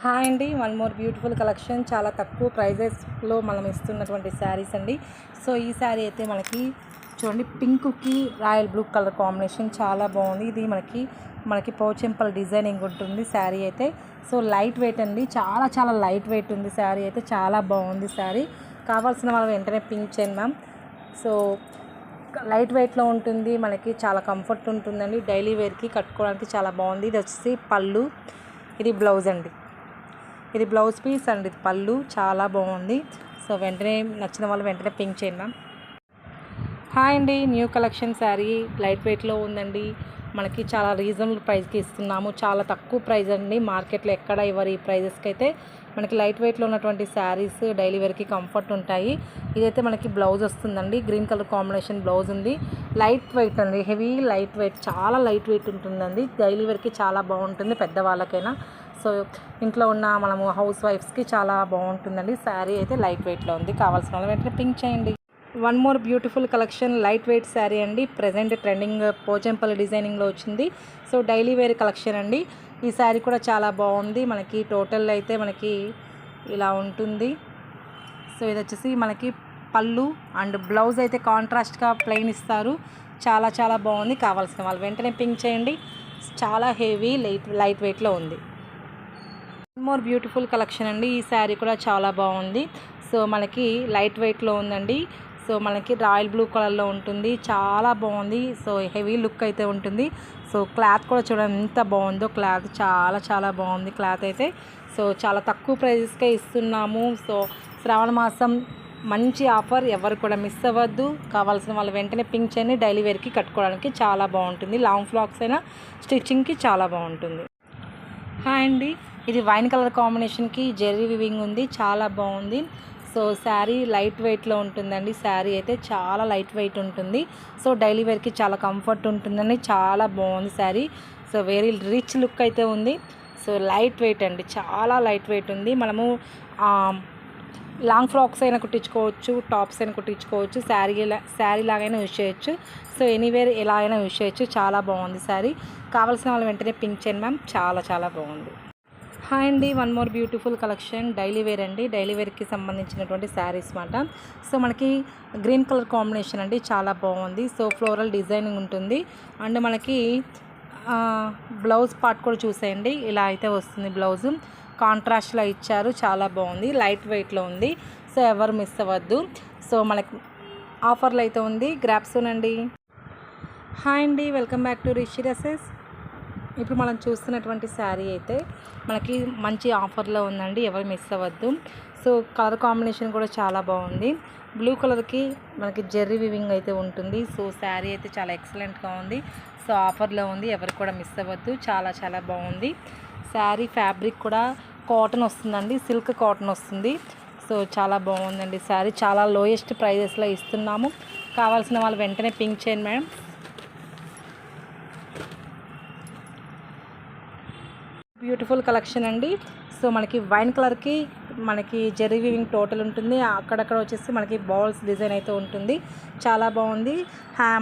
Hi అండి, one more beautiful collection. చాలా తక్కువ ప్రైజెస్లో మనం ఇస్తున్నటువంటి శారీస్ అండి. సో ఈ శారీ అయితే మనకి చూడండి, పింక్కి రాయల్ బ్లూ కలర్ కాంబినేషన్ చాలా బాగుంది. ఇది మనకి పోచంపల్ డిజైనింగ్ ఉంటుంది శారీ అయితే. సో లైట్ వెయిట్ అండి, చాలా లైట్ వెయిట్ ఉంది శారీ అయితే. చాలా బాగుంది శారీ. కావాల్సిన వాళ్ళు వెంటనే పింక్ చేయండి మ్యామ్. సో లైట్ వెయిట్లో ఉంటుంది, మనకి చాలా కంఫర్ట్ ఉంటుందండి. డైలీ వేర్కి కట్టుకోవడానికి చాలా బాగుంది. ఇది వచ్చేసి పళ్ళు, ఇది బ్లౌజ్ అండి. ఇది బ్లౌజ్ పీస్ అండి, ఇది పళ్ళు చాలా బాగుంది. సో వెంటనే నచ్చిన వాళ్ళు వెంటనే పింక్ చేయండి మ్యామ్. హాయ్ అండి, న్యూ కలెక్షన్ శారీ లైట్ వెయిట్లో ఉందండి. మనకి చాలా రీజనబుల్ ప్రైస్కి ఇస్తున్నాము. చాలా తక్కువ ప్రైస్ అండి, మార్కెట్లో ఎక్కడ ఇవ్వరు ఈ ప్రైజెస్కి అయితే. మనకి లైట్ వెయిట్లో ఉన్నటువంటి శారీస్ డైలీ వేర్కి కంఫర్ట్ ఉంటాయి. ఇదైతే మనకి బ్లౌజ్ వస్తుందండి, గ్రీన్ కలర్ కాంబినేషన్ బ్లౌజ్ ఉంది. లైట్ వెయిట్ అండి, హెవీ లైట్ వెయిట్, చాలా లైట్ వెయిట్ ఉంటుందండి. డైలీ వేర్కి చాలా బాగుంటుంది, పెద్దవాళ్ళకైనా. సో ఇంట్లో ఉన్న మనము హౌస్ వైఫ్స్కి చాలా బాగుంటుందండి. శారీ అయితే లైట్ వెయిట్లో ఉంది. కావాల్సిన వాళ్ళు వెంటనే పింక్ చేయండి. One more beautiful collection, light weight sari అండి. ప్రజెంట్ ట్రెండింగ్ పోచంపల్లి డిజైనింగ్లో వచ్చింది. సో డైలీ వేర్ కలెక్షన్ అండి. ఈ శారీ కూడా చాలా బాగుంది. మనకి టోటల్ అయితే మనకి ఇలా ఉంటుంది. సో ఇది వచ్చేసి మనకి పళ్ళు అండ్ బ్లౌజ్ అయితే కాంట్రాస్ట్గా ప్లెయిన్ ఇస్తారు. చాలా బాగుంది. కావాల్సిన వాళ్ళు వెంటనే పింక్ చేయండి. చాలా హెవీ లైట్ వెయిట్లో ఉంది. వన్ మోర్ బ్యూటిఫుల్ కలెక్షన్ అండి. ఈ శారీ కూడా చాలా బాగుంది. సో మనకి లైట్ వెయిట్లో ఉందండి. సో మనకి రాయల్ బ్లూ కలర్లో ఉంటుంది, చాలా బాగుంది. సో హెవీ లుక్ అయితే ఉంటుంది. సో క్లాత్ కూడా చూడండి ఎంత బాగుందో. క్లాత్ చాలా బాగుంది క్లాత్ అయితే. సో చాలా తక్కువ ప్రైజెస్కే ఇస్తున్నాము. సో శ్రావణ మాసం మంచి ఆఫర్, ఎవరు కూడా మిస్ అవ్వద్దు. కావాల్సిన వాళ్ళు వెంటనే పింక్ చేయండి. డైలీ వేర్కి కట్టుకోవడానికి చాలా బాగుంటుంది. లాంగ్ ఫ్రాక్స్ అయినా స్టిచ్చింగ్కి చాలా బాగుంటుంది. హాయ్ అండి, ఇది వైన్ కలర్ కాంబినేషన్కి జెర్రీ వివింగ్ ఉంది, చాలా బాగుంది. సో శారీ లైట్ వెయిట్లో ఉంటుందండి. శారీ అయితే చాలా లైట్ వెయిట్ ఉంటుంది. సో డైలీ వేర్కి చాలా కంఫర్ట్ ఉంటుందండి. చాలా బాగుంది sari. So very rich look అయితే ఉంది. సో లైట్ వెయిట్ అండి, చాలా లైట్ వెయిట్ ఉంది. మనము లాంగ్ ఫ్రాక్స్ అయినా కుట్టించుకోవచ్చు, టాప్స్ అయినా కుట్టించుకోవచ్చు, శారీ లాగైనా యూజ్ చేయొచ్చు. సో ఎనీవేర్ ఎలా అయినా యూజ్ చేయొచ్చు. చాలా బాగుంది శారీ. కావాల్సిన వాళ్ళు వెంటనే పింక్ చేయండి మ్యామ్. చాలా బాగుంది. హాయ్ అండి, one more beautiful collection, daily wear అండి. డైలీ వేర్కి సంబంధించినటువంటి శారీస్ మాట. సో మనకి గ్రీన్ కలర్ కాంబినేషన్ అండి, చాలా బాగుంది. సో ఫ్లోరల్ డిజైనింగ్ ఉంటుంది. అండ్ మనకి బ్లౌజ్ పార్ట్ కూడా చూసేయండి, ఇలా అయితే వస్తుంది. బ్లౌజు కాంట్రాస్ట్లో ఇచ్చారు, చాలా బాగుంది. లైట్ వెయిట్లో ఉంది. సో ఎవరు మిస్ అవ్వద్దు. సో మనకి ఆఫర్లు అయితే ఉంది, గ్రాప్సోనండి. హాయ్ అండి, welcome back to Rishi dresses. ఇప్పుడు మనం చూస్తున్నటువంటి శారీ అయితే మనకి మంచి ఆఫర్లో ఉందండి, ఎవరు మిస్ అవ్వద్దు. సో కలర్ కాంబినేషన్ కూడా చాలా బాగుంది. బ్లూ కలర్కి మనకి జెర్రీ వివింగ్ అయితే ఉంటుంది. సో శారీ అయితే చాలా ఎక్సలెంట్గా ఉంది. సో ఆఫర్లో ఉంది, ఎవరు కూడా మిస్ అవ్వద్దు. చాలా బాగుంది. శారీ ఫ్యాబ్రిక్ కూడా కాటన్ వస్తుందండి, సిల్క్ కాటన్ వస్తుంది. సో చాలా బాగుందండి శారీ. చాలా లోయెస్ట్ ప్రైజెస్లో ఇస్తున్నాము. కావాల్సిన వాళ్ళు వెంటనే పింక్ చేయండి మేడం. బ్యూటిఫుల్ కలెక్షన్ అండి. సో మనకి వైన్ కలర్కి మనకి జెర్రీ వీవింగ్ టోటల్ ఉంటుంది. అక్కడక్కడ వచ్చేసి మనకి బాల్స్ డిజైన్ అయితే ఉంటుంది. చాలా బాగుంది.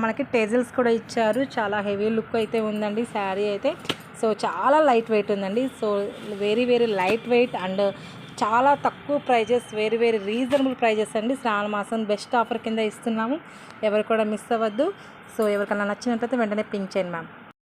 మనకి టేజిల్స్ కూడా ఇచ్చారు. చాలా హెవీ లుక్ అయితే ఉందండి శారీ అయితే. సో చాలా లైట్ వెయిట్ ఉందండి. So very light weight and చాలా తక్కువ ప్రైజెస్, వెరీ రీజనబుల్ ప్రైజెస్ అండి. శ్రావణ మాసం బెస్ట్ ఆఫర్ కింద ఇస్తున్నాము, ఎవరు కూడా మిస్ అవ్వద్దు. సో ఎవరికైనా నచ్చినట్లయితే వెంటనే పింక్ చేయండి మ్యామ్.